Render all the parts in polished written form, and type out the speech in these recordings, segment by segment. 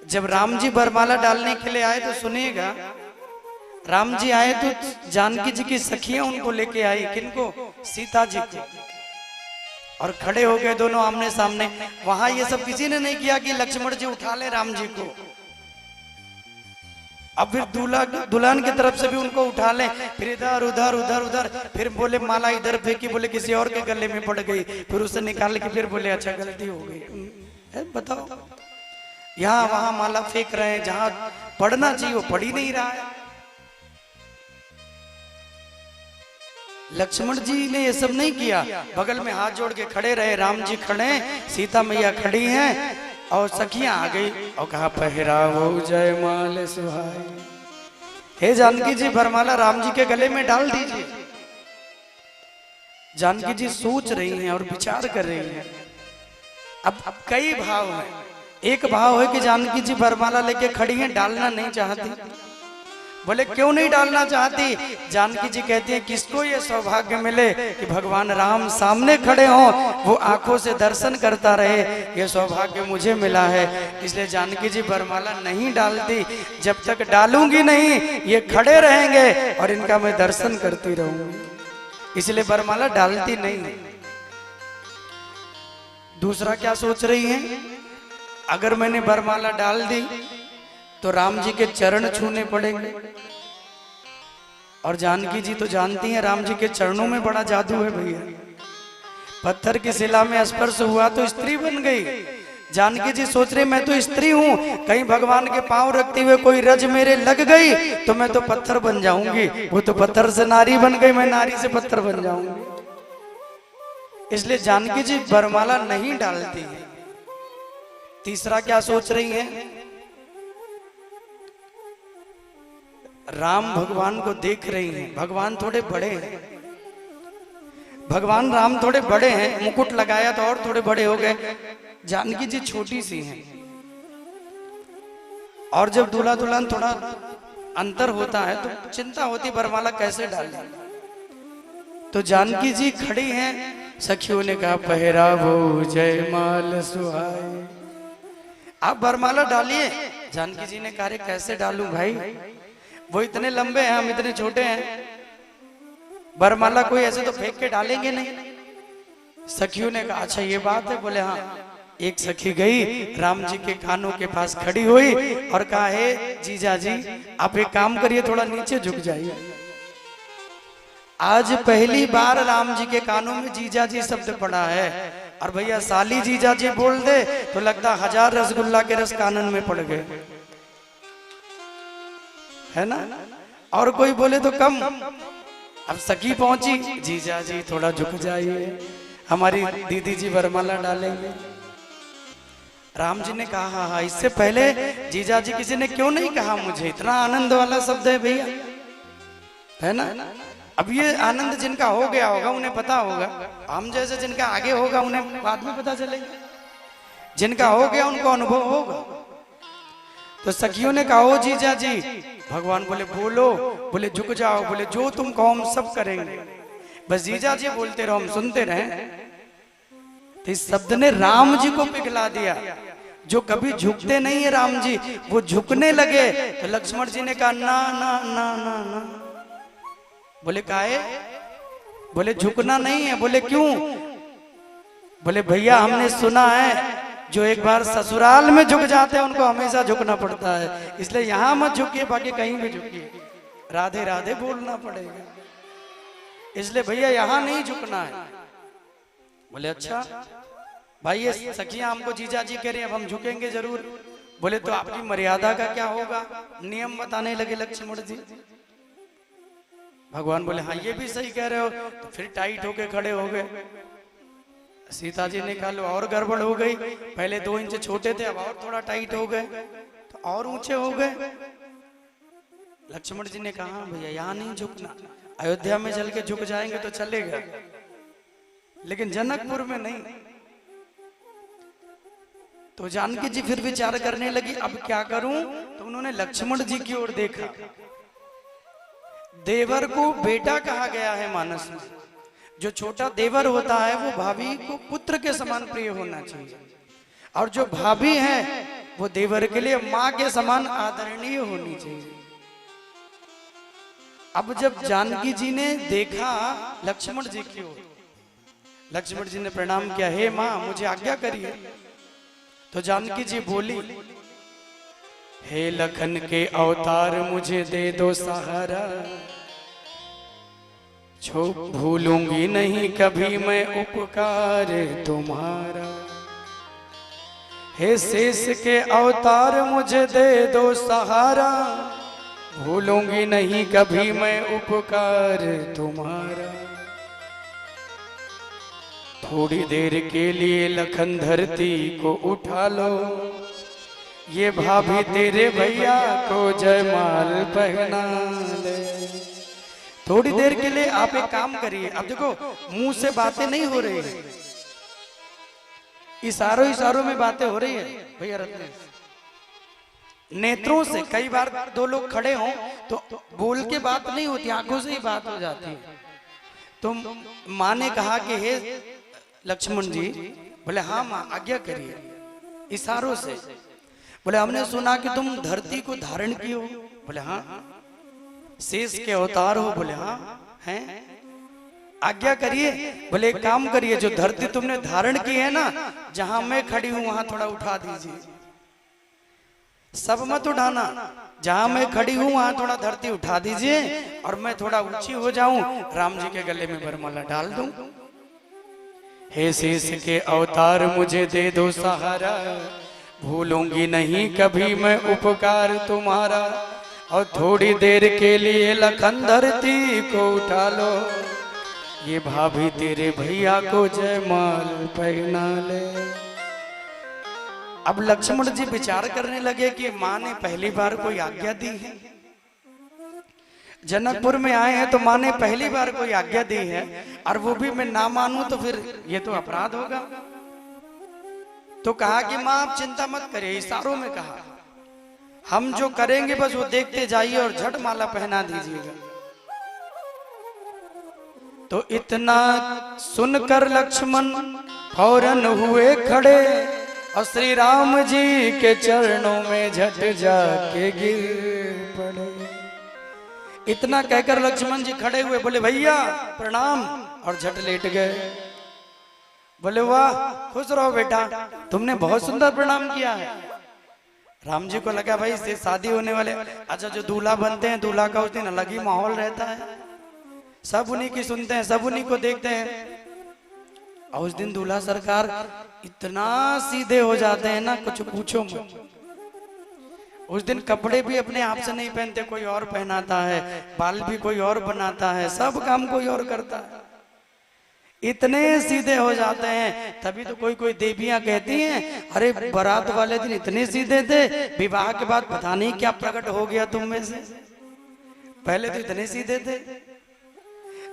जब राम जी वरमाला डालने के लिए आए तो सुनिएगा, राम जी आए तो जानकी जी की सखियां उनको लेके आई, किनको? सीता जी को। और खड़े हो गए दोनों आमने सामने। वहां ये सब किसी ने नहीं किया कि लक्ष्मण जी उठा ले राम जी को। अब फिर दूल्हा दुल्हन की तरफ से भी उनको उठा ले, फिर इधर उधर उधर उधर, फिर बोले माला इधर फेंकी, बोले किसी और के गले में पड़ गई, फिर उसे निकाल के फिर बोले अच्छा गलती हो गई। बताओ, यहाँ वहां माला फेंक रहे हैं, जहां पढ़ना चाहिए वो पढ़ ही नहीं रहा है। लक्ष्मण जी ने ये सब नहीं किया, बगल में हाथ जोड़ के खड़े रहे। राम जी खड़े, सीता मैया खड़ी हैं और सखियां आ गई और कहा पहरावो जयमाल सुहाई। हे जानकी जी वरमाला राम जी के गले में डाल दीजिए। जानकी जी सोच रही हैं और विचार कर रही हैं। अब कई भाव हैं। एक भाव है कि जानकी जी वरमाला लेके खड़ी हैं, डालना नहीं चाहती। बोले क्यों नहीं डालना चाहती? जानकी जी कहती हैं किसको ये सौभाग्य मिले कि भगवान राम सामने खड़े हों, वो आंखों से दर्शन करता रहे, ये सौभाग्य मुझे मिला है। इसलिए जानकी जी वरमाला नहीं डालती। जब तक डालूंगी नहीं ये खड़े रहेंगे और इनका मैं दर्शन करती रहूंगी, इसलिए वरमाला डालती नहीं। दूसरा क्या सोच रही है? अगर मैंने वरमाला डाल दी तो राम जी के चरण छूने पड़ेंगे, और जानकी जी तो जानती हैं राम जी के चरणों में बड़ा जादू है भैया। पत्थर की शिला में स्पर्श हुआ तो स्त्री बन गई। जानकी जी सोच रही मैं तो स्त्री हूँ, कहीं भगवान के पांव रखते हुए कोई रज मेरे लग गई तो मैं तो पत्थर बन जाऊंगी। वो तो पत्थर से नारी बन गई, मैं नारी से पत्थर बन जाऊंगी। इसलिए जानकी जी वरमाला नहीं डालती है। तीसरा क्या सोच रही है? राम भगवान को देख रही हैं। भगवान थोड़े बड़े हैं, भगवान राम थोड़े बड़े हैं, मुकुट लगाया तो और थोड़े बड़े हो गए। जानकी जी छोटी सी हैं, और जब दूल्हा दुल्हन थोड़ा अंतर होता है तो चिंता होती वरमाला कैसे डालें। तो जानकी जी खड़ी हैं, सखियों ने कहा पहरावो जयमाल सुहाई। आप वरमाला डालिए। जानकी जी ने कहा कैसे डालूं भाई, वो इतने लंबे हैं, हम इतने छोटे हैं, वरमाला कोई ऐसे तो फेंक के डालेंगे नहीं। सखियों ने कहा अच्छा ये बात है। बोले हाँ। एक सखी गई राम जी के कानों के पास खड़ी हुई और कहा हे जीजा जी आप एक काम करिए, थोड़ा नीचे झुक जाइए। आज पहली बार राम जी के कानों में जीजा जी शब्द पड़ा है, और भैया साली जीजा जी बोल दे तो लगता 1000 रसगुल्ला के रस कानन में पड़ गए, है ना। और कोई बोले तो कम। अब सखी पहुंची, जीजा जी थोड़ा झुक जाइए, हमारी दीदी जी वरमाला डालेंगे। राम जी ने कहा हाँ हाँ। इससे पहले जीजा जी किसी ने क्यों नहीं कहा मुझे? इतना आनंद वाला शब्द है भैया, है ना। अब ये आनंद जिनका हो गया होगा उन्हें पता होगा, हम जैसे जिनका आगे होगा उन्हें बाद में पता चलेगा। जिनका हो गया उनको अनुभव होगा। तो सखियों ने कहा ओ जीजा जी। भगवान बोले बोलो। बोले झुक जाओ। बोले जो तुम कहो हम सब करेंगे, बस जीजा जी बोलते रहो हम सुनते रहे। तो इस शब्द ने राम जी को पिघला दिया। जो कभी झुकते नहीं है राम जी, वो झुकने लगे। तो लक्ष्मण जी ने कहा ना ना ना ना ना। बोले काहे? बोले झुकना नहीं है। बोले क्यों? बोले भैया हमने सुना है जो एक बार ससुराल में झुक जाते हैं उनको हमेशा झुकना पड़ता है, इसलिए यहां मत झुकिए, बाकी कहीं भी झुकिए, राधे राधे बोलना पड़ेगा, इसलिए भैया यहां नहीं झुकना है। बोले अच्छा भाई ये सखियां हमको जीजा जी कह रही हैं, अब हम झुकेंगे जरूर। बोले तो आपकी मर्यादा का क्या होगा? नियम बताने लगे लक्ष्मण जी। भगवान बोले हाँ ये भी सही कह रहे हो। तो फिर टाइट होके खड़े हो गए। सीता जी ने कहा लो और गड़बड़ हो गई, पहले 2 इंच छोटे थे अब और थोड़ा टाइट हो गए, तो और ऊंचे हो गए। लक्ष्मण जी ने कहा भैया यहाँ नहीं झुकना, अयोध्या में चल के झुक जाएंगे तो चलेगा, लेकिन जनकपुर में नहीं। तो जानकी जी फिर विचार करने लगी अब क्या करूं। तो उन्होंने लक्ष्मण जी की ओर देखा। देवर को बेटा कहा गया है मानस में। जो छोटा देवर होता है वो भाभी को पुत्र के समान प्रिय होना चाहिए, और जो भाभी है वो देवर के लिए माँ के समान आदरणीय होनी चाहिए। अब जब जानकी जी ने देखा लक्ष्मण जी की ओर, लक्ष्मण जी ने प्रणाम किया, हे माँ मुझे आज्ञा करिए। तो जानकी जी बोली, हे लखन के अवतार मुझे दे दो सहारा, छो भूलूंगी नहीं कभी मैं उपकार तुम्हारा। हे शेष के अवतार मुझे दे दो सहारा, भूलूंगी नहीं कभी मैं उपकार तुम्हारा। थोड़ी देर के लिए लखन धरती को उठा लो, ये भाभी तेरे भैया को जयमाल पहना ले। थोड़ी देर के लिए आप एक काम करिए। अब देखो मुंह से बातें नहीं हो रही है, इशारों इशारों में बातें हो रही है भैया रत्न। नेत्रों से कई बार दो लोग खड़े हों तो बोल के बात नहीं होती, आंखों से ही बात हो जाती है। तो माँ ने कहा कि हे लक्ष्मण जी, बोले हाँ माँ आज्ञा करिए। इशारों से बोले हमने सुना कि तुम धरती को धारण की हो। बोले हाँ। शेष के अवतार हो। बोले हाँ हैं। आज्ञा करिए। बोले एक काम करिए, जो धरती तुमने धारण की है ना, जहां मैं खड़ी हूं वहां थोड़ा उठा दीजिए। सब मत उठाना, जहां मैं खड़ी हूं वहां थोड़ा धरती उठा दीजिए और मैं थोड़ा ऊंची हो जाऊं, राम जी के गले में वरमाला डाल दूं। हे शेष के अवतार मुझे दे दो सहारा, भूलूंगी नहीं कभी मैं उपकार तुम्हारा। और थोड़ी देर के लिए लखन धरती को उठा लो, ये भाभी तेरे भैया को जयमाल पहना ले। अब लक्ष्मण जी विचार करने लगे कि माँ ने पहली बार कोई आज्ञा दी है। जनकपुर में आए हैं तो माँ ने पहली बार कोई आज्ञा दी है, और वो भी मैं ना मानूं तो फिर ये तो अपराध होगा। तो कहा कि माँ आप चिंता मत करिए, इशारों में कहा, हम जो करेंगे बस वो देखते जाइए और झट माला पहना दीजिएगा। तो इतना सुनकर लक्ष्मण फौरन हुए खड़े और श्री राम जी के चरणों में झट जाके गिर पड़े। इतना कहकर लक्ष्मण जी खड़े हुए, बोले भैया प्रणाम, और झट लेट गए। बोले वाह खुश रहो बेटा, तुमने बहुत सुंदर प्रणाम किया है। राम जी को लगा भाई इससे शादी होने वाले, अच्छा जो दूल्हा बनते हैं दूल्हा का उस दिन अलग ही माहौल रहता है, सब उन्हीं की सुनते हैं, सब उन्हीं को देखते हैं। और उस दिन दूल्हा सरकार इतना सीधे हो जाते हैं ना, कुछ पूछो मत। उस दिन कपड़े भी अपने आप से नहीं पहनते, कोई और पहनाता है, बाल भी कोई और बनाता है, सब काम कोई और करता है। इतने सीधे हो जाते हैं। तभी तो कोई कोई देवियां कहती हैं, अरे बारात वाले दिन इतने सीधे थे, विवाह के बाद पता नहीं क्या प्रकट हो गया तुम में से, पहले तो इतने सीधे थे।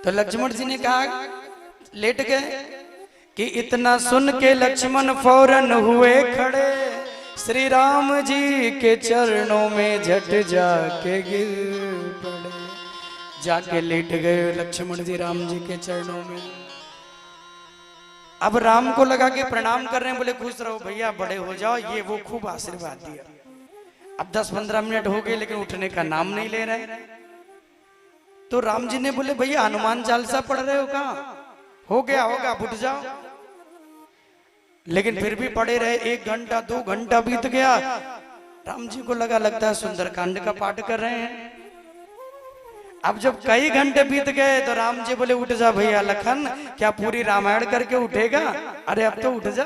तो लक्ष्मण जी ने कहा, लेट गए कि इतना सुन के लक्ष्मण फौरन हुए खड़े, श्री राम जी के चरणों में झट जाके गिर पड़े। जाके लेट गए लक्ष्मण जी राम जी के चरणों में। अब राम को लगा के प्रणाम कर रहे हैं, बोले खुश रहो भैया, बड़े हो जाओ, ये वो खूब आशीर्वाद दिया। अब 10-15 मिनट हो गए लेकिन उठने का नाम नहीं ले रहे। तो राम जी ने बोले भैया हनुमान चालीसा पढ़ रहे हो, कहाँ हो गया होगा, उठ जाओ। लेकिन फिर भी पढ़े रहे, 1 घंटा 2 घंटा बीत गया। राम जी को लगता है सुंदरकांड का पाठ कर रहे हैं। अब जब कई घंटे बीत गए तो राम जी बोले उठ जा भैया लखन, क्या पूरी रामायण करके उठेगा? अरे अब तो उठ जा।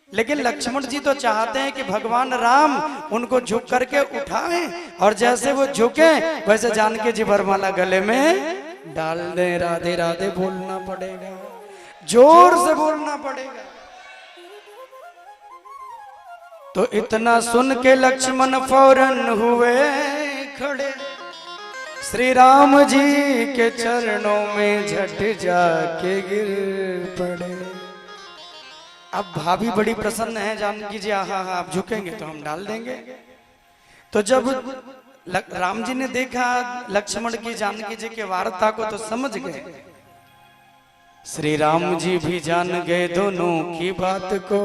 लेकिन लक्ष्मण जी तो चाहते हैं कि भगवान राम उनको झुक करके उठाएं, और जैसे वो झुके वैसे जानकी जी वरमाला गले में डाल दे। राधे राधे बोलना पड़ेगा, जोर से बोलना पड़ेगा। तो इतना सुन के लक्ष्मण फौरन हुए खड़े, श्री राम जी के चरणों में झट जाके गिर पड़े। अब भाभी बड़ी प्रसन्न है, जानकी जी हाँ हाँ आप झुकेंगे तो हम डाल देंगे। तो जब राम जी ने देखा लक्ष्मण की जानकी जी के वार्ता को तो समझ गए। श्री राम जी भी जान गए दोनों की बात को,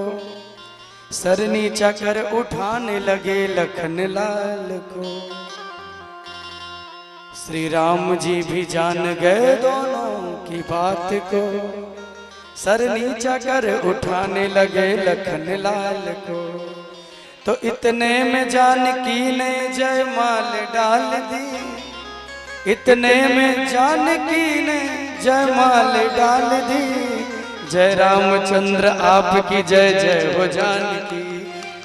सर नीचा कर उठाने लगे लखन लाल को। श्री राम जी भी जान गए दोनों की बात को। सर नीचा कर उठाने लगे लखन लाल को। तो इतने में जानकी ने जयमाल डाल दी। इतने में जानकी ने जयमाल डाल दी। जय रामचंद्र आपकी जय जय हो जानकी।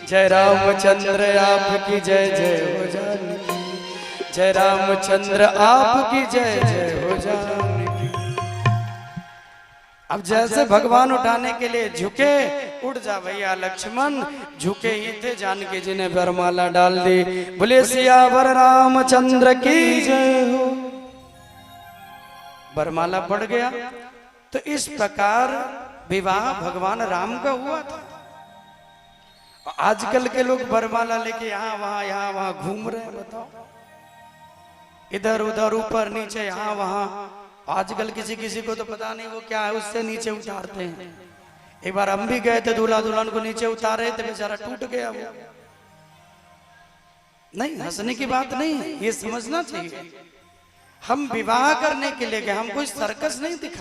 जय रामचंद्र आपकी जय जय हो जानकी। जय रामचंद्र आपकी जय जय हो जानकी। अब जैसे भगवान उठाने के लिए झुके, उठ जा भैया लक्ष्मण। झुके ही थे, जानकी जी ने वरमाला डाल दी। बोले सियावर रामचंद्र की जय हो। वरमाला पड़ गया। तो इस प्रकार विवाह भगवान राम का हुआ था। आजकल के लोग वरमाला लेके यहाँ वहां घूम रहे हैं। बताओ, इधर उधर ऊपर नीचे यहाँ वहां। आजकल किसी किसी को तो पता नहीं वो क्या है, उससे नीचे उतारते हैं। एक बार हम भी गए थे, दूल्हा दुल्हन को नीचे उतार रहे थे, बेचारा टूट गया वो। नहीं, हंसने की बात नहीं है, ये समझना चाहिए। हम विवाह करने के लिए गए, हम कोई सर्कस नहीं दिखा।